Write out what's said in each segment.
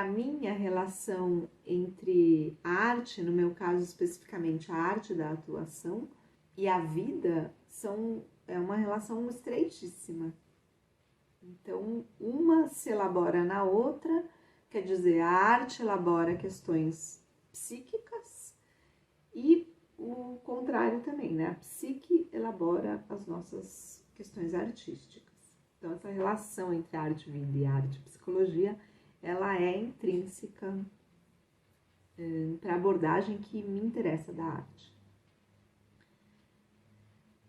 mim, a relação entre a arte, no meu caso especificamente a arte da atuação, e a vida é uma relação estreitíssima. Então, uma se elabora na outra, quer dizer, a arte elabora questões psíquicas e o contrário também, né? A psique elabora as nossas questões artísticas. Então, essa relação entre arte, vida e arte e psicologia, ela é intrínseca para a abordagem que me interessa da arte.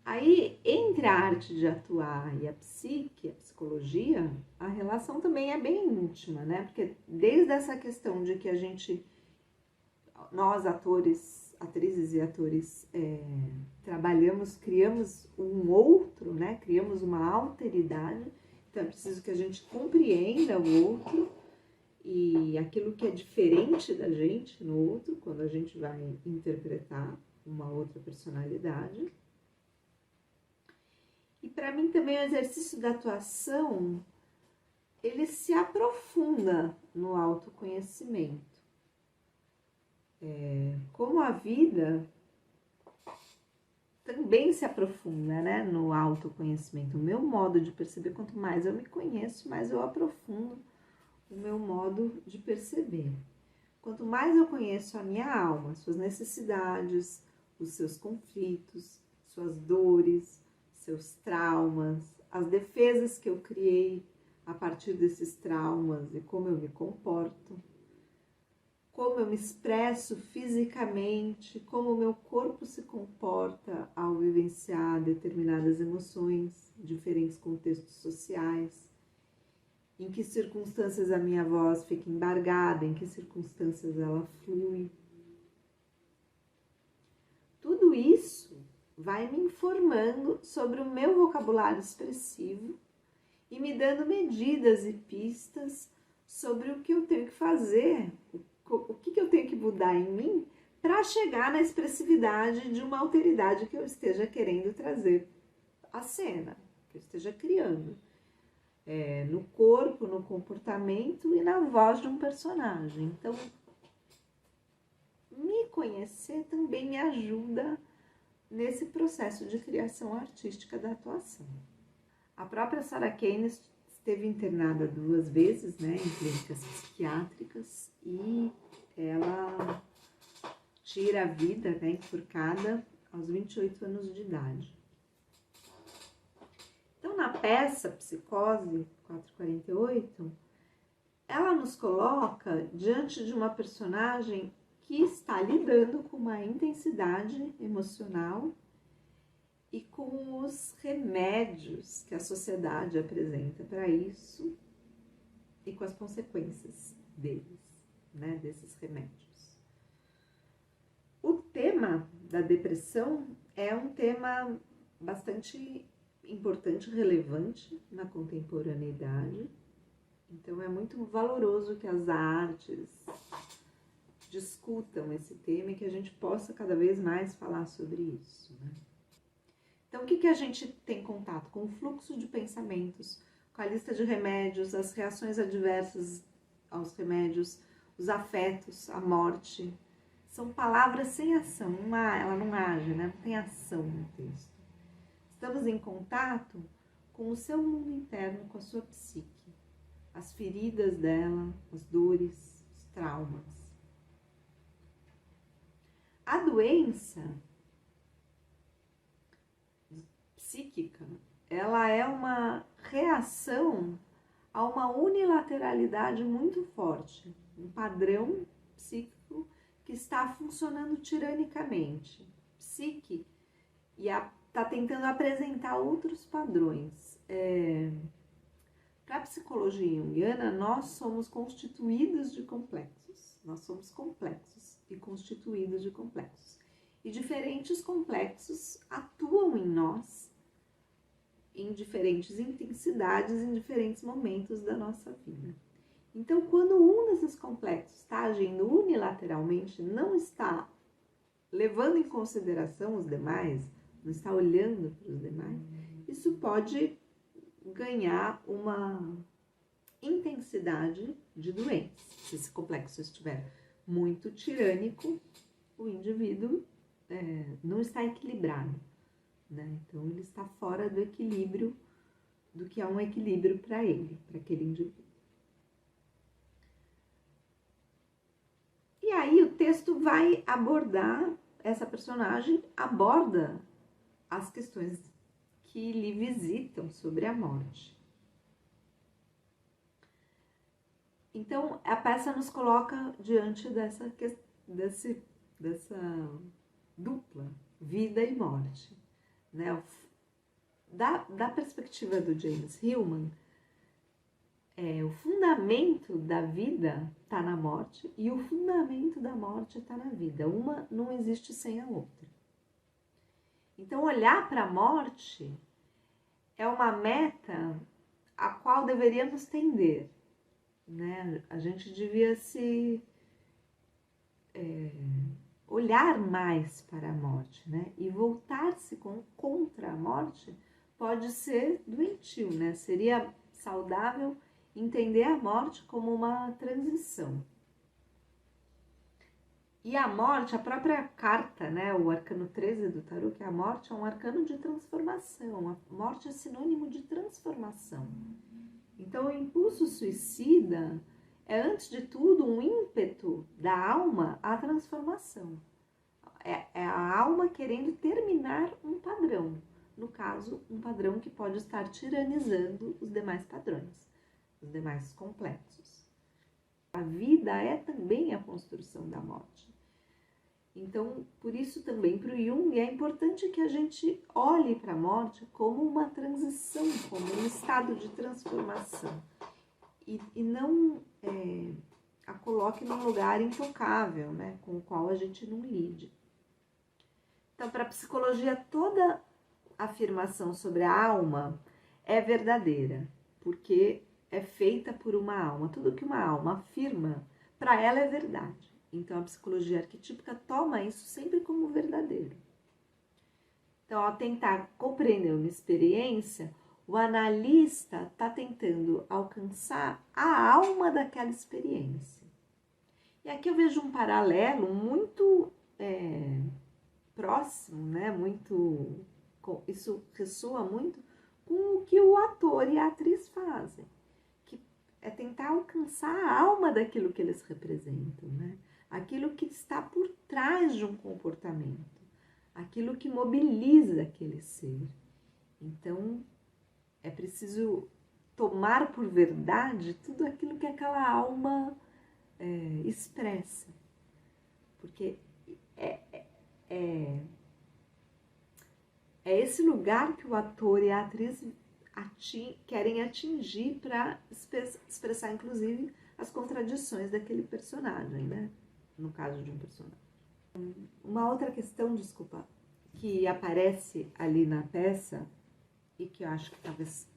Aí, entre a arte de atuar e a psique, a psicologia, a relação também é bem íntima, né? Porque desde essa questão de que nós atores, atrizes e atores, trabalhamos, criamos um outro, né? Criamos uma alteridade, então é preciso que a gente compreenda o outro e aquilo que é diferente da gente no outro, quando a gente vai interpretar uma outra personalidade. E para mim também o exercício da atuação, ele se aprofunda no autoconhecimento. Como a vida também se aprofunda, né, no autoconhecimento. O meu modo de perceber, quanto mais eu me conheço, mais eu aprofundo o meu modo de perceber. Quanto mais eu conheço a minha alma, suas necessidades, os seus conflitos, suas dores, seus traumas, as defesas que eu criei a partir desses traumas e como eu me comporto, como eu me expresso fisicamente, como o meu corpo se comporta ao vivenciar determinadas emoções, diferentes contextos sociais, em que circunstâncias a minha voz fica embargada, em que circunstâncias ela flui. Tudo isso vai me informando sobre o meu vocabulário expressivo e me dando medidas e pistas sobre o que eu tenho que fazer, o que eu tenho que mudar em mim para chegar na expressividade de uma alteridade que eu esteja querendo trazer à cena, que eu esteja criando. No corpo, no comportamento e na voz de um personagem. Então, me conhecer também me ajuda nesse processo de criação artística da atuação. A própria Sarah Keynes esteve internada 2 vezes, né, em clínicas psiquiátricas, e ela tira a vida, né, enforcada aos 28 anos de idade. Então, na peça Psicose 448, ela nos coloca diante de uma personagem que está lidando com uma intensidade emocional e com os remédios que a sociedade apresenta para isso e com as consequências deles, né, desses remédios. O tema da depressão é um tema bastante importante, relevante na contemporaneidade. Então é muito valoroso que as artes discutam esse tema e que a gente possa cada vez mais falar sobre isso, né? Então, o que a gente tem contato? Com o fluxo de pensamentos, com a lista de remédios, as reações adversas aos remédios, os afetos, a morte. São palavras sem ação, ela não age, né? Não tem ação no texto. Estamos em contato com o seu mundo interno, com a sua psique, as feridas dela, as dores, os traumas. A doença psíquica, ela é uma reação a uma unilateralidade muito forte, um padrão psíquico que está funcionando tiranicamente. Psique está tentando apresentar outros padrões. Para a psicologia junguiana, nós somos constituídos de complexos. Nós somos complexos e constituídos de complexos. E diferentes complexos atuam em nós em diferentes intensidades, em diferentes momentos da nossa vida. Então, quando um desses complexos está agindo unilateralmente, não está levando em consideração os demais, não está olhando para os demais, isso pode ganhar uma intensidade de doença. Se esse complexo estiver muito tirânico, o indivíduo não está equilibrado, né? Então ele está fora do equilíbrio, do que é um equilíbrio para ele, para aquele indivíduo. E aí o texto vai abordar, essa personagem aborda as questões que lhe visitam sobre a morte. Então, a peça nos coloca diante dessa dupla, vida e morte, né? Da perspectiva do James Hillman, o fundamento da vida está na morte e o fundamento da morte está na vida. Uma não existe sem a outra. Então, olhar para a morte é uma meta a qual deveríamos tender, né? A gente devia olhar mais para a morte, né? E voltar-se contra a morte pode ser doentio, né? Seria saudável entender a morte como uma transição. E a morte, a própria carta, né, o arcano 13 do tarô, que é a morte, é um arcano de transformação. A morte é sinônimo de transformação. Então, o impulso suicida é, antes de tudo, um ímpeto da alma à transformação. É a alma querendo terminar um padrão. No caso, um padrão que pode estar tiranizando os demais padrões, os demais complexos. A vida é também a construção da morte. Então, por isso também para o Jung é importante que a gente olhe para a morte como uma transição, como um estado de transformação. E não a coloque num lugar intocável, né, com o qual a gente não lide. Então, para a psicologia, toda afirmação sobre a alma é verdadeira, porque é feita por uma alma. Tudo que uma alma afirma, para ela é verdade. Então, a psicologia arquetípica toma isso sempre como verdadeiro. Então, ao tentar compreender uma experiência, o analista está tentando alcançar a alma daquela experiência. E aqui eu vejo um paralelo muito próximo, né? Isso ressoa muito com o que o ator e a atriz fazem, que é tentar alcançar a alma daquilo que eles representam, né? Aquilo que está por trás de um comportamento, aquilo que mobiliza aquele ser. Então, é preciso tomar por verdade tudo aquilo que aquela alma expressa, porque é esse lugar que o ator e a atriz querem atingir para expressar, inclusive, as contradições daquele personagem, né? No caso de um personagem. Uma outra questão, desculpa, que aparece ali na peça e que eu acho que talvez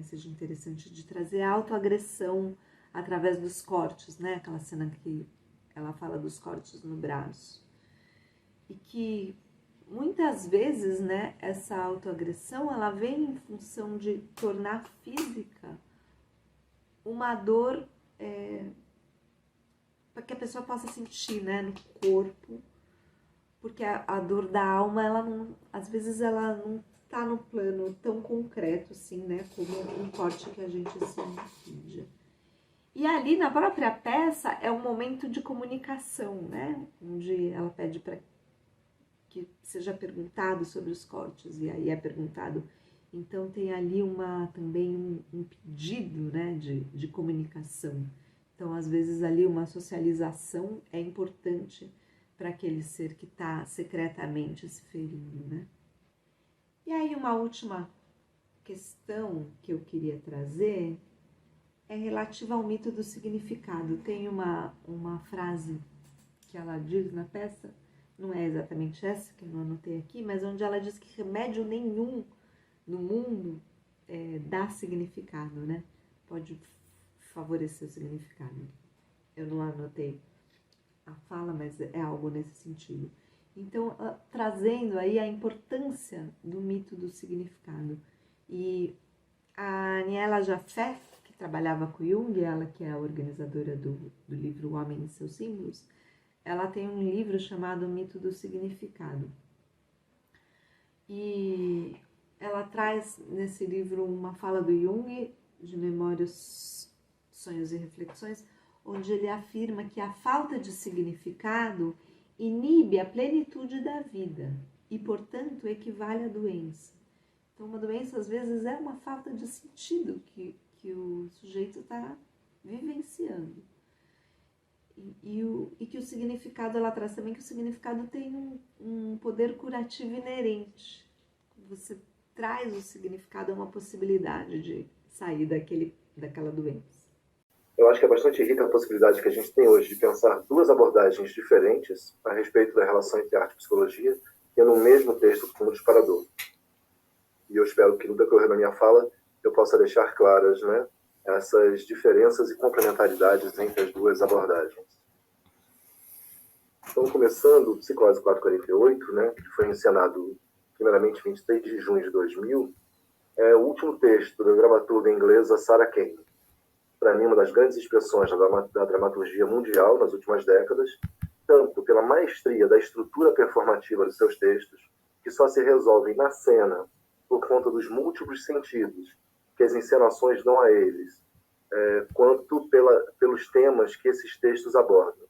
seja interessante de trazer a autoagressão através dos cortes, né? Aquela cena que ela fala dos cortes no braço. E que muitas vezes, né, essa autoagressão, ela vem em função de tornar física uma dor para que a pessoa possa sentir, né, no corpo, porque a dor da alma, ela não, às vezes ela não está no plano tão concreto assim, né, como um corte que a gente sente. E ali na própria peça é um momento de comunicação, né, onde ela pede para que seja perguntado sobre os cortes, e aí é perguntado. Então tem ali também um pedido, né, de comunicação. Então, às vezes, ali uma socialização é importante para aquele ser que está secretamente se ferindo, né? E aí uma última questão que eu queria trazer é relativa ao mito do significado. Tem uma frase que ela diz na peça, não é exatamente essa que eu não anotei aqui, mas onde ela diz que remédio nenhum no mundo dá significado, né? Pode favorecer o significado. Eu não anotei a fala, mas é algo nesse sentido. Então, trazendo aí a importância do mito do significado. E a Aniela Jaffe, que que trabalhava com Jung, ela que é a organizadora do livro O Homem e Seus Símbolos, ela tem um livro chamado O Mito do Significado. E ela traz nesse livro uma fala do Jung, de Memórias, Sonhos e Reflexões, onde ele afirma que a falta de significado inibe a plenitude da vida e, portanto, equivale à doença. Então, uma doença, às vezes, é uma falta de sentido que o sujeito está vivenciando. E que o significado, ela traz também que o significado tem um poder curativo inerente. Você traz o significado, é uma possibilidade de sair daquela doença. Eu acho que é bastante rica a possibilidade que a gente tem hoje de pensar duas abordagens diferentes a respeito da relação entre arte e psicologia, tendo o mesmo texto como disparador. E eu espero que no decorrer da minha fala eu possa deixar claras, né, essas diferenças e complementaridades entre as duas abordagens. Então, começando o Psicose 448, né, que foi encenado primeiramente em 23 de junho de 2000, é o último texto da dramaturga inglesa Sarah Kane. Para mim, uma das grandes expressões da dramaturgia mundial nas últimas décadas, tanto pela maestria da estrutura performativa de seus textos, que só se resolvem na cena por conta dos múltiplos sentidos que as encenações dão a eles, quanto pelos temas que esses textos abordam,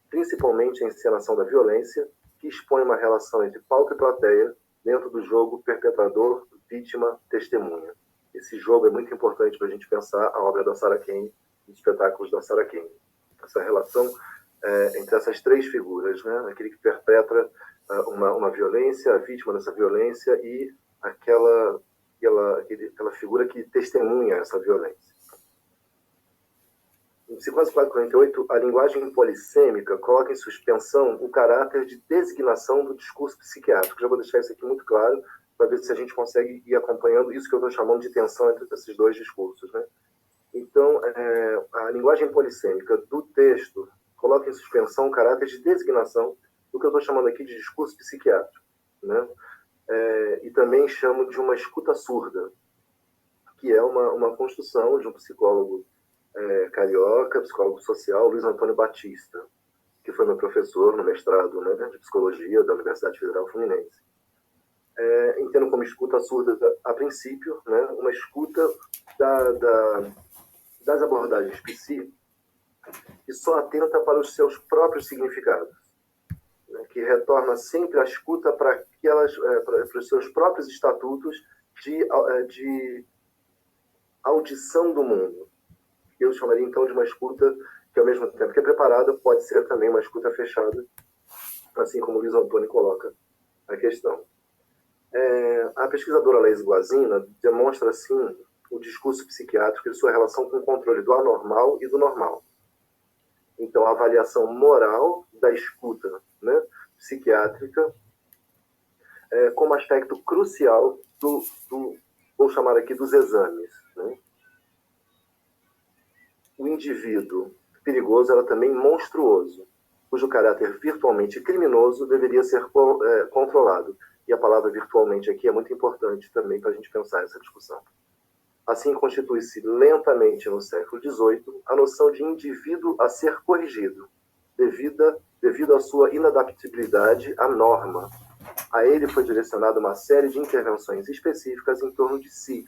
principalmente a encenação da violência, que expõe uma relação entre palco e plateia dentro do jogo perpetrador, vítima, testemunha. Esse jogo é muito importante para a gente pensar a obra da Sarah Kane, os espetáculos da Sarah Kane. Essa relação entre essas três figuras, né? Aquele que perpetra uma violência, a vítima dessa violência e aquela figura que testemunha essa violência. Em Psicose 448, a linguagem polissêmica coloca em suspensão o caráter de designação do discurso psiquiátrico. Já vou deixar isso aqui muito claro, para ver se a gente consegue ir acompanhando isso que eu estou chamando de tensão entre esses dois discursos, né? Então, a linguagem polissêmica do texto coloca em suspensão o caráter de designação do que eu estou chamando aqui de discurso psiquiátrico, né? E também chamo de uma escuta surda, que é uma construção de um psicólogo carioca, psicólogo social, Luiz Antônio Batista, que foi meu professor no mestrado, né, de psicologia da Universidade Federal Fluminense. Entendo como escuta surda, a princípio, né, uma escuta das abordagens psi que só atenta para os seus próprios significados, né, que retorna sempre a escuta para os seus próprios estatutos de audição do mundo. Eu chamaria então de uma escuta que, ao mesmo tempo que é preparada, pode ser também uma escuta fechada, assim como o Luiz Antônio coloca a questão. A pesquisadora Laís Guazina demonstra, assim, o discurso psiquiátrico e sua relação com o controle do anormal e do normal. Então, a avaliação moral da escuta, né, psiquiátrica como aspecto crucial vou chamar aqui dos exames, né? O indivíduo perigoso era também monstruoso, cujo caráter virtualmente criminoso deveria ser controlado. E a palavra virtualmente aqui é muito importante também para a gente pensar essa discussão. Assim constitui-se lentamente no século XVIII a noção de indivíduo a ser corrigido, devido à sua inadaptabilidade à norma. A ele foi direcionada uma série de intervenções específicas em torno de si,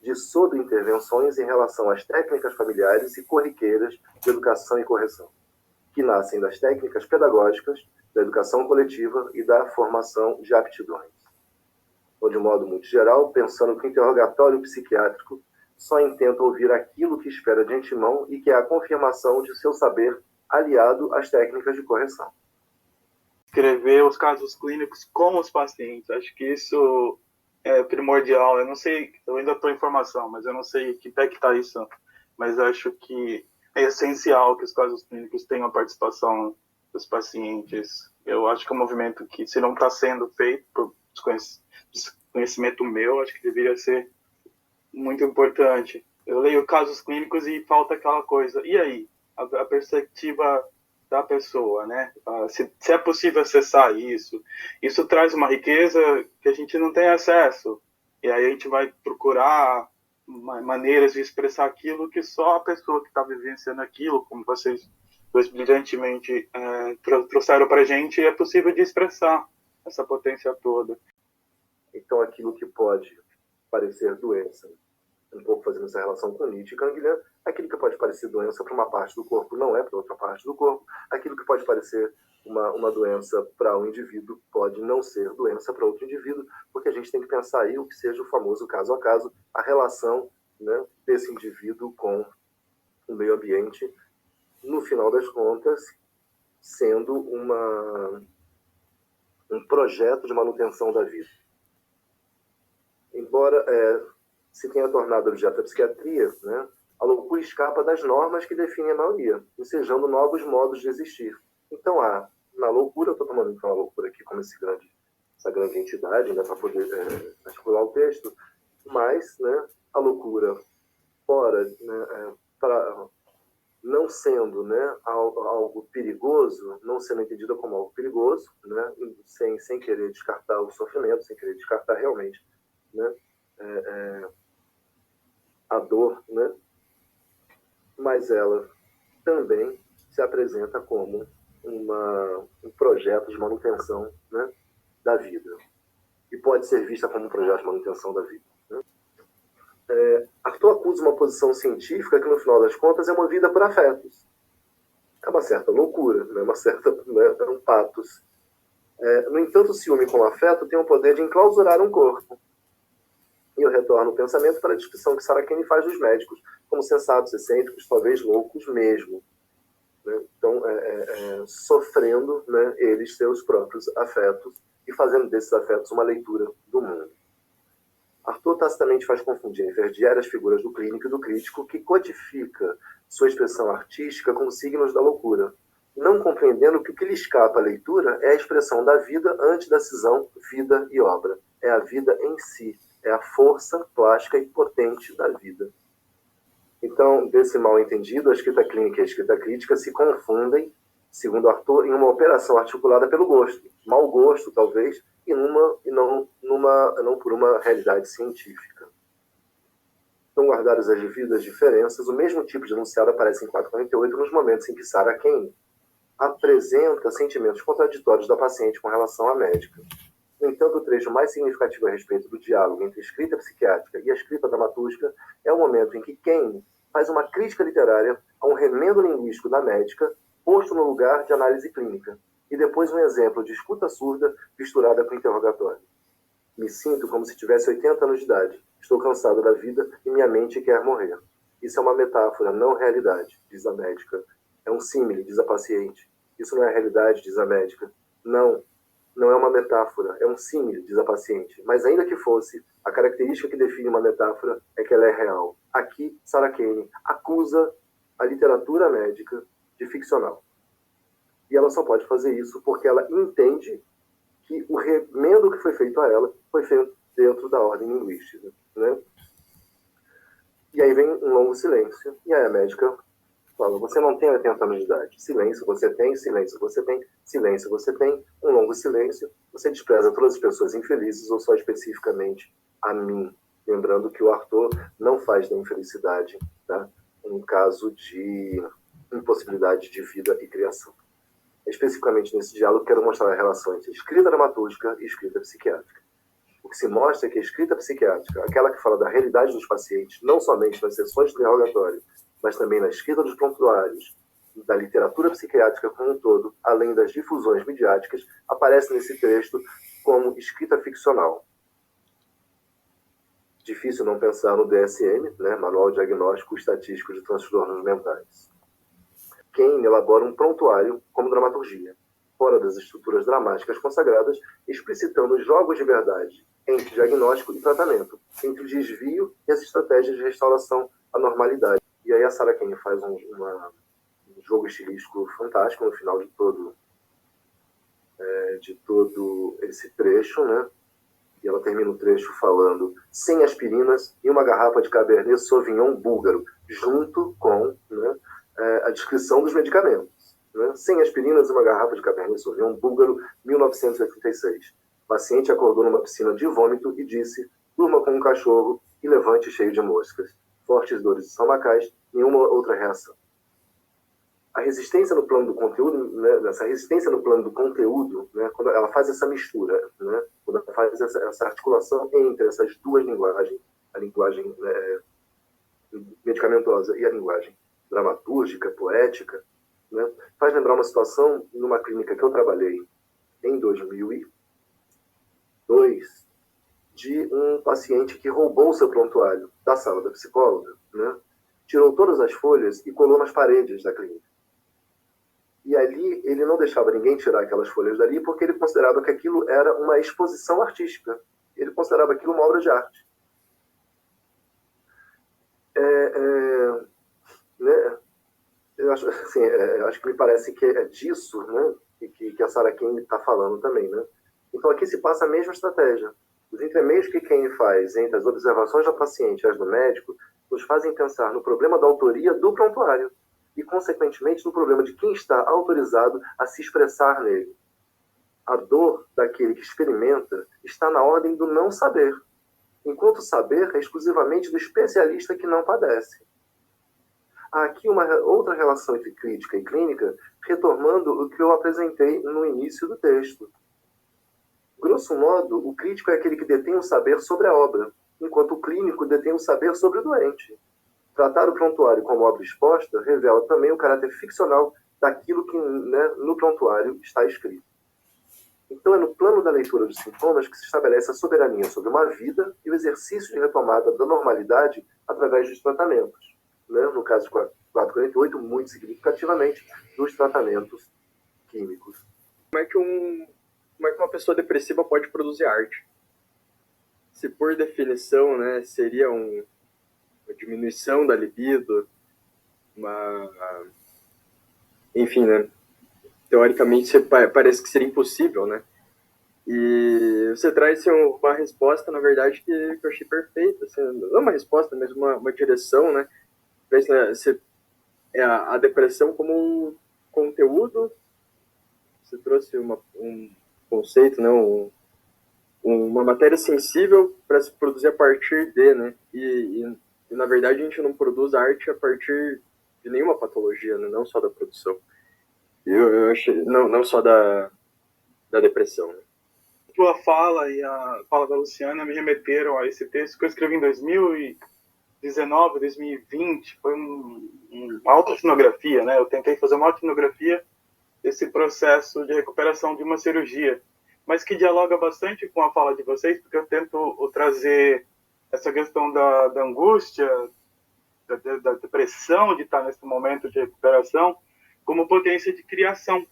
de sobre-intervenções em relação às técnicas familiares e corriqueiras de educação e correção, que nascem das técnicas pedagógicas, da educação coletiva e da formação de aptidões. Ou, de modo muito geral, pensando que o interrogatório psiquiátrico só intenta ouvir aquilo que espera de antemão e que é a confirmação de seu saber aliado às técnicas de correção. Escrever os casos clínicos com os pacientes, acho que isso é primordial. Eu não sei, eu ainda estou em formação, mas eu não sei que pé que está isso, mas acho que é essencial que os casos clínicos tenham a participação dos pacientes. Eu acho que é um movimento que, se não está sendo feito por desconhecimento meu, acho que deveria ser muito importante. Eu leio casos clínicos e falta aquela coisa. E aí? A perspectiva da pessoa, né? Se é possível acessar isso. Isso traz uma riqueza que a gente não tem acesso. E aí a gente vai procurar maneiras de expressar aquilo que só a pessoa que está vivenciando aquilo, como vocês dois brilhantemente trouxeram para a gente, é possível de expressar essa potência toda. Então, aquilo que pode parecer doença, um pouco fazendo essa relação com Nietzsche e Canguilhem, aquilo que pode parecer doença para uma parte do corpo não é para outra parte do corpo, aquilo que pode parecer uma doença para um indivíduo pode não ser doença para outro indivíduo, porque a gente tem que pensar aí o que seja o famoso caso a caso, a relação, né, desse indivíduo com o meio ambiente, no final das contas, sendo um projeto de manutenção da vida. Embora se tenha tornado objeto da psiquiatria, né, a loucura escapa das normas que definem a maioria, ensejando novos modos de existir. Então, na loucura, eu estou tomando então a loucura aqui como essa grande entidade, né, para poder articular o texto, mas, né, a loucura fora, né, não sendo, né, algo perigoso, não sendo entendida como algo perigoso, né, sem querer descartar o sofrimento, sem querer descartar realmente, né, a dor, né, mas ela também se apresenta como um projeto de manutenção, né, da vida, e pode ser vista como um projeto de manutenção da vida. Né. Arthur acusa uma posição científica que, no final das contas, é movida por afetos. É uma certa loucura, né, é um patos. No entanto, o ciúme com o afeto tem o poder de enclausurar um corpo. E eu retorno o pensamento para a descrição que Sarah Kane faz dos médicos, como sensatos, excêntricos, talvez loucos mesmo. Né? Então, sofrendo, né, eles seus próprios afetos e fazendo desses afetos uma leitura do mundo. Arthur tacitamente faz confundir e inverdiar as figuras do clínico e do crítico, que codifica sua expressão artística como signos da loucura, não compreendendo que o que lhe escapa à leitura é a expressão da vida antes da cisão vida e obra. É a vida em si, é a força plástica e potente da vida. Então, desse mal entendido, a escrita clínica e a escrita crítica se confundem, segundo Arthur, em uma operação articulada pelo gosto, mau gosto, talvez, e não por uma realidade científica. Então, guardadas as devidas diferenças, o mesmo tipo de enunciado aparece em 448 nos momentos em que Sarah Kane apresenta sentimentos contraditórios da paciente com relação à médica. No entanto, o trecho mais significativo a respeito do diálogo entre a escrita psiquiátrica e a escrita dramatúrgica é o momento em que Kane faz uma crítica literária a um remendo linguístico da médica posto no lugar de análise clínica, e depois um exemplo de escuta surda misturada com interrogatório. Me sinto como se tivesse 80 anos de idade. Estou cansado da vida e minha mente quer morrer. Isso é uma metáfora, não realidade, diz a médica. É um símile, diz a paciente. Isso não é realidade, diz a médica. Não é uma metáfora, é um símile, diz a paciente. Mas ainda que fosse, a característica que define uma metáfora é que ela é real. Aqui, Sarah Kane acusa a literatura médica de ficcional. E ela só pode fazer isso porque ela entende que o remendo que foi feito a ela foi feito dentro da ordem linguística. Né? E aí vem um longo silêncio, e aí a médica fala: você não tem 80 anos de idade. Silêncio você tem, silêncio você tem, silêncio você tem, um longo silêncio. Você despreza todas as pessoas infelizes ou só especificamente a mim. Lembrando que o Arthur não faz da infelicidade, tá, um caso de impossibilidade de vida e criação. Especificamente nesse diálogo, quero mostrar a relação entre escrita dramatúrgica e escrita psiquiátrica. O que se mostra é que a escrita psiquiátrica, aquela que fala da realidade dos pacientes, não somente nas sessões de interrogatório, mas também na escrita dos prontuários, da literatura psiquiátrica como um todo, além das difusões midiáticas, aparece nesse texto como escrita ficcional. Difícil não pensar no DSM, né, Manual Diagnóstico Estatístico de Transtornos Mentais. Kane elabora um prontuário como dramaturgia, fora das estruturas dramáticas consagradas, explicitando os jogos de verdade entre diagnóstico e tratamento, entre o desvio e as estratégias de restauração à normalidade. E aí a Sarah Kane faz um jogo estilístico fantástico no final de todo esse trecho, né? E ela termina o trecho falando: 100 aspirinas e uma garrafa de Cabernet Sauvignon búlgaro, junto com, né, a descrição dos medicamentos. Né? 100 aspirinas e uma garrafa de Cabernet Sauvignon búlgaro, 1986. O paciente acordou numa piscina de vômito e disse: durma com um cachorro e levante cheio de moscas, fortes dores estomacais, nenhuma outra reação. A resistência no plano do conteúdo, né, essa resistência no plano do conteúdo, né, quando ela faz essa mistura, né, quando ela faz essa articulação entre essas duas linguagens, a linguagem medicamentosa e a linguagem dramatúrgica, poética, né, faz lembrar uma situação numa clínica que eu trabalhei em 2002, de um paciente que roubou o seu prontuário da sala da psicóloga, né, tirou todas as folhas e colou nas paredes da clínica. E ali ele não deixava ninguém tirar aquelas folhas dali porque ele considerava que aquilo era uma exposição artística. Ele considerava aquilo uma obra de arte. Né? Eu acho, assim, acho que me parece que é disso, né, que a Sarah Kane está falando também. Né? Então aqui se passa a mesma estratégia. Os entremeios que Kane faz entre as observações da paciente e as do médico nos fazem pensar no problema da autoria do prontuário e, consequentemente, no problema de quem está autorizado a se expressar nele. A dor daquele que experimenta está na ordem do não saber, enquanto o saber é exclusivamente do especialista que não padece. Há aqui uma outra relação entre crítica e clínica, retomando o que eu apresentei no início do texto. Grosso modo, o crítico é aquele que detém o saber sobre a obra, enquanto o clínico detém o saber sobre o doente. Tratar o prontuário como obra exposta revela também o caráter ficcional daquilo que, né, no prontuário está escrito. Então é no plano da leitura dos sintomas que se estabelece a soberania sobre uma vida e o exercício de retomada da normalidade através dos tratamentos. Né? No caso de 448, muito significativamente, dos tratamentos químicos. Como é que uma pessoa depressiva pode produzir arte? Se por definição, né, seria uma diminuição da libido, enfim, né, teoricamente parece que seria impossível, né? E você traz assim, uma resposta, na verdade, que eu achei perfeita. Assim, não uma resposta, mas uma direção, né? A depressão como um conteúdo. Você trouxe um conceito, né? Uma matéria sensível para se produzir a partir de, né? E, na verdade, a gente não produz arte a partir de nenhuma patologia, né? Não só da produção. Eu achei, não só da depressão, né? Tua fala e a fala da Luciana me remeteram a esse texto que eu escrevi em 2019, 2020. Foi uma autoetnografia, né? Eu tentei fazer uma autoetnografia desse processo de recuperação de uma cirurgia, mas que dialoga bastante com a fala de vocês, porque eu tento trazer essa questão da angústia, da depressão de estar nesse momento de recuperação, como potência de criação.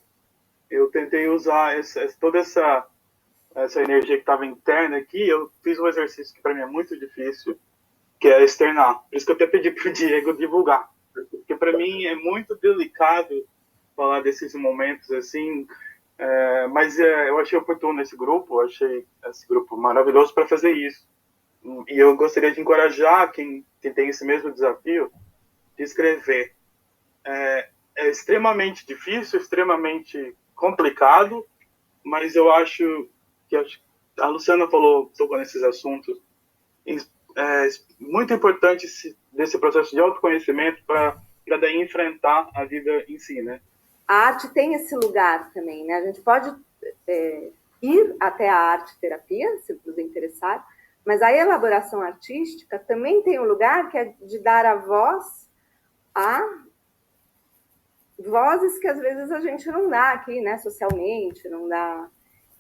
Eu tentei usar toda essa energia que estava interna aqui. Eu fiz um exercício que para mim é muito difícil, que é externar. Por isso que eu até pedi para o Diego divulgar, porque para mim é muito delicado falar desses momentos assim, mas eu achei oportuno esse grupo, achei esse grupo maravilhoso para fazer isso. E eu gostaria de encorajar quem tem esse mesmo desafio de escrever. É extremamente difícil, extremamente complicado, mas eu acho que a Luciana tocou nesses assuntos, muito importante desse processo de autoconhecimento para daí enfrentar a vida em si, né? A arte tem esse lugar também, né? A gente pode ir até a arte-terapia, se nos interessar, mas a elaboração artística também tem um lugar que é de dar a voz a vozes que às vezes a gente não dá aqui, né? Socialmente, não dá.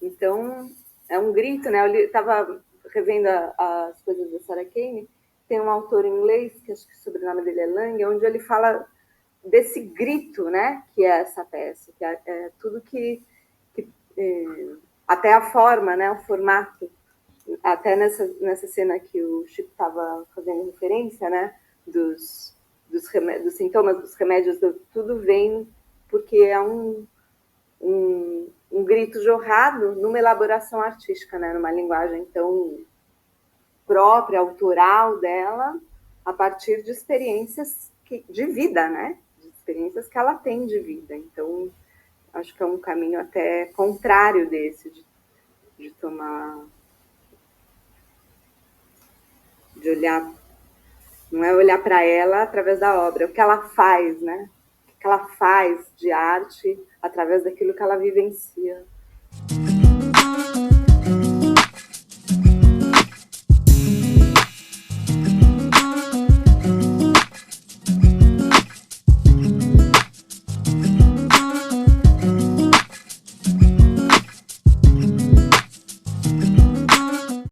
Então, é um grito, né? Eu estava revendo as coisas da Sarah Kane, tem um autor inglês, que acho que o sobrenome dele é Lang, onde ele fala desse grito, né? Que é essa peça, que é tudo que até a forma, né? O formato, até nessa cena que o Chico estava fazendo referência, né? Dos sintomas, dos remédios, tudo vem porque é um grito jorrado numa elaboração artística, né? Numa linguagem tão própria, autoral dela, a partir de experiências de vida, né? De experiências que ela tem de vida. Então, acho que é um caminho até contrário desse, de de olhar, não é olhar para ela através da obra, é o que ela faz, né? O que ela faz de arte através daquilo que ela vivencia.